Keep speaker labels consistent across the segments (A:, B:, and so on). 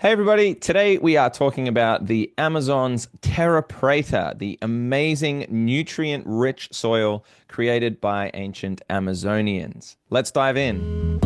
A: Hey everybody, today we are talking about the Amazon's Terra Preta, the amazing nutrient-rich soil created by ancient Amazonians. Let's dive in.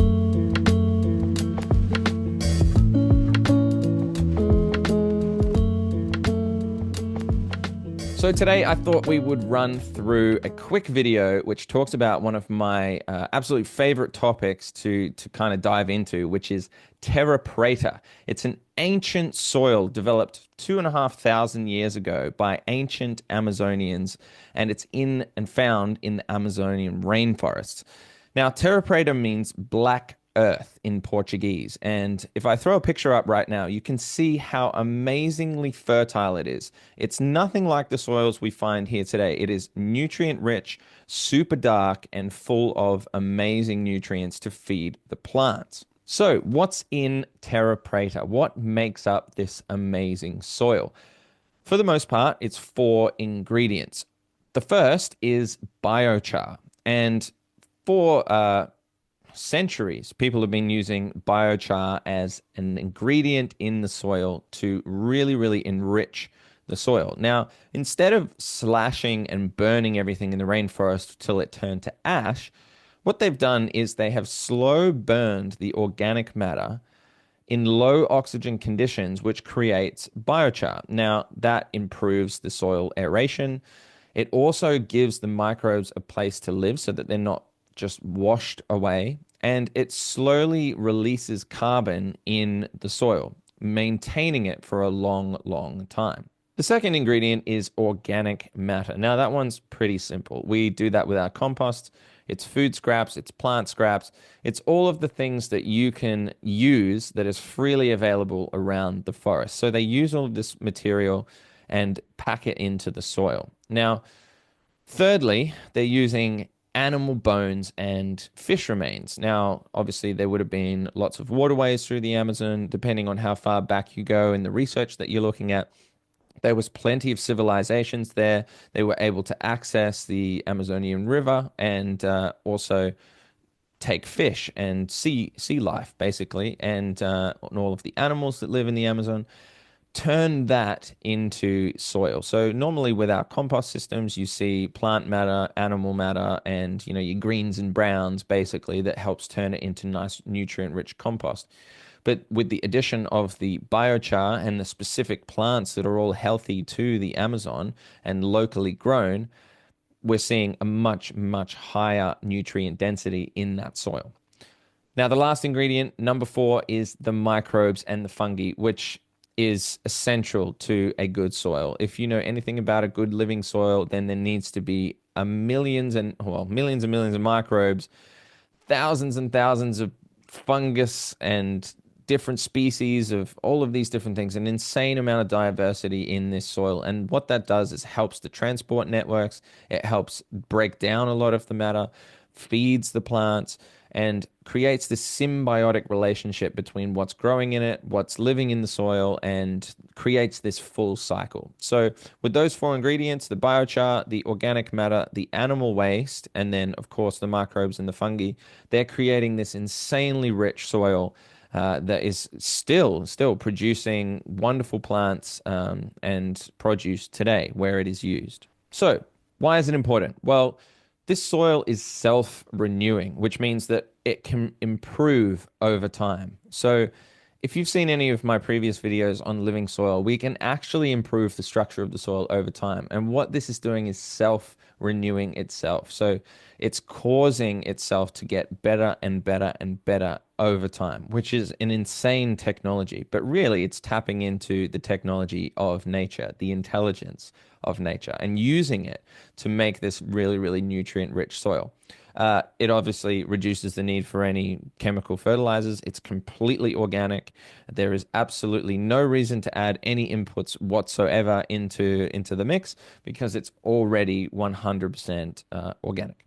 A: So today I thought we would run through a quick video which talks about one of my absolute favorite topics to kind of dive into, which is Terra Preta. It's an ancient soil developed 2,500 years ago by ancient Amazonians, and it's in and found in the Amazonian rainforests. Now, Terra Preta means black earth in Portuguese. And if I throw a picture up right now, you can see how amazingly fertile it is. It's nothing like the soils we find here today. It is nutrient rich, super dark, and full of amazing nutrients to feed the plants. So, what's in Terra Preta? What makes up this amazing soil? For the most part, it's four ingredients. The first is biochar. And for centuries, people have been using biochar as an ingredient in the soil to really, really enrich the soil. Now, instead of slashing and burning everything in the rainforest till it turned to ash, what they've done is they have slow burned the organic matter in low oxygen conditions, which creates biochar. Now, that improves the soil aeration. It also gives the microbes a place to live so that they're not just washed away, and it slowly releases carbon in the soil, maintaining it for a long, long time. The second ingredient is organic matter. Now, that one's pretty simple. We do that with our compost. It's food scraps, it's plant scraps, it's all of the things that you can use that is freely available around the forest. So they use all of this material and pack it into the soil. Now, thirdly, they're using animal bones and fish remains. Now, obviously, there would have been lots of waterways through the Amazon, depending on how far back you go in the research that you're looking at. There was plenty of civilizations there. They were able to access the Amazonian River and also take fish and sea life, basically, and all of the animals that live in the Amazon, turn that into soil. So normally with our compost systems, you see plant matter, animal matter, and your greens and browns basically that helps turn it into nice nutrient-rich compost. But with the addition of the biochar and the specific plants that are all healthy to the Amazon and locally grown, we're seeing a much, much higher nutrient density in that soil. Now, the last ingredient, number four, is the microbes and the fungi, which is essential to a good soil. If you know anything about a good living soil, then there needs to be millions and millions of microbes, thousands and thousands of fungus and different species of all of these different things, an insane amount of diversity in this soil. And what that does is helps the transport networks, it helps break down a lot of the matter, feeds the plants, and creates this symbiotic relationship between what's growing in it, what's living in the soil, and creates this full cycle. So with those four ingredients, the biochar, the organic matter, the animal waste, and then of course the microbes and the fungi, they're creating this insanely rich soil that is still producing wonderful plants and produce today where it is used. So why is it important? Well, this soil is self-renewing, which means that it can improve over time. So if you've seen any of my previous videos on living soil, we can actually improve the structure of the soil over time. And what this is doing is self-renewing itself. So it's causing itself to get better and better and better over time, which is an insane technology. But really, it's tapping into the technology of nature, the intelligence of nature, and using it to make this really, really nutrient-rich soil. It obviously reduces the need for any chemical fertilizers. It's completely organic. There is absolutely no reason to add any inputs whatsoever into the mix because it's already 100% organic.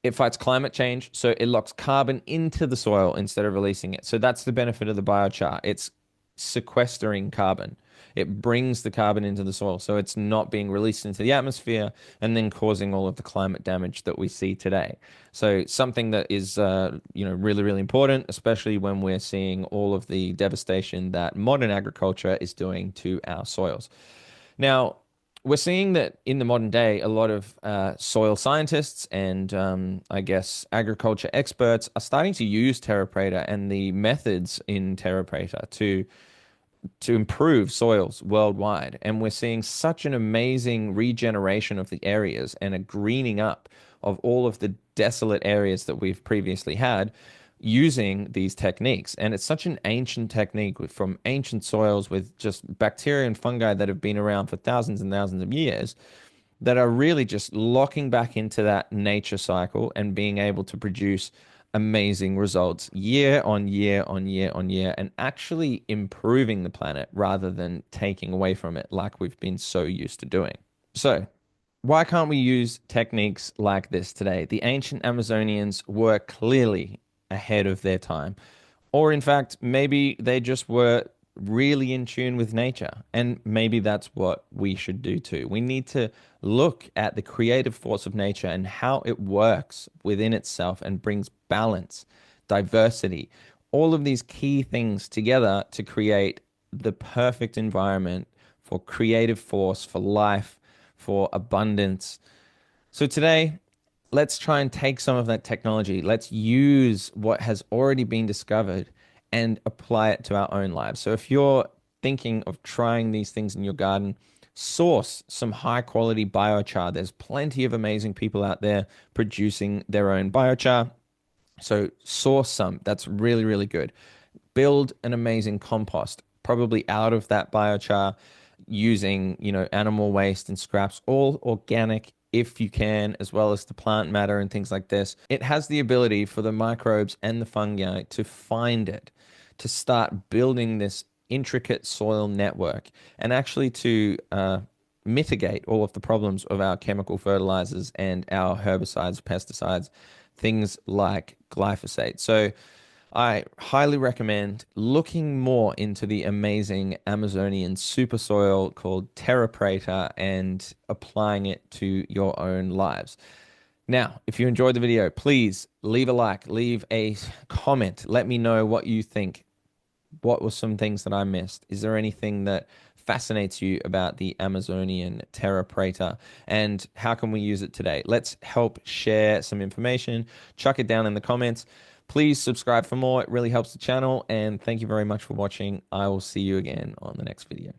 A: It fights climate change, so it locks carbon into the soil instead of releasing it. So that's the benefit of the biochar. It's sequestering carbon. It brings the carbon into the soil, so it's not being released into the atmosphere and then causing all of the climate damage that we see today. So something that is, really, really important, especially when we're seeing all of the devastation that modern agriculture is doing to our soils. Now, we're seeing that in the modern day, a lot of soil scientists and I guess agriculture experts are starting to use Terra Preta and the methods in Terra Preta to improve soils worldwide. And we're seeing such an amazing regeneration of the areas and a greening up of all of the desolate areas that we've previously had using these techniques. And it's such an ancient technique from ancient soils with just bacteria and fungi that have been around for thousands and thousands of years that are really just locking back into that nature cycle and being able to produce amazing results year on year on year on year and actually improving the planet rather than taking away from it like we've been so used to doing. So, why can't we use techniques like this today? The ancient Amazonians were clearly ahead of their time. Or, in fact, maybe they just were really in tune with nature. And maybe that's what we should do too. We need to look at the creative force of nature and how it works within itself and brings balance, diversity, all of these key things together to create the perfect environment for creative force, for life, for abundance. So today, let's try and take some of that technology. Let's use what has already been discovered and apply it to our own lives. So if you're thinking of trying these things in your garden, source some high quality biochar. There's plenty of amazing people out there producing their own biochar. So source some. That's really, really good. Build an amazing compost, probably out of that biochar using, animal waste and scraps, all organic if you can, as well as the plant matter and things like this. It has the ability for the microbes and the fungi to find it, to start building this intricate soil network and actually to mitigate all of the problems of our chemical fertilizers and our herbicides, pesticides, things like glyphosate. So I highly recommend looking more into the amazing Amazonian super soil called Terra Preta and applying it to your own lives. Now, if you enjoyed the video, please leave a like, leave a comment. Let me know what you think. What were some things that I missed? Is there anything that fascinates you about the Amazonian Terra Preta, and how can we use it today? Let's help share some information. Chuck it down in the comments. Please subscribe for more. It really helps the channel, and thank you very much for watching. I will see you again on the next video.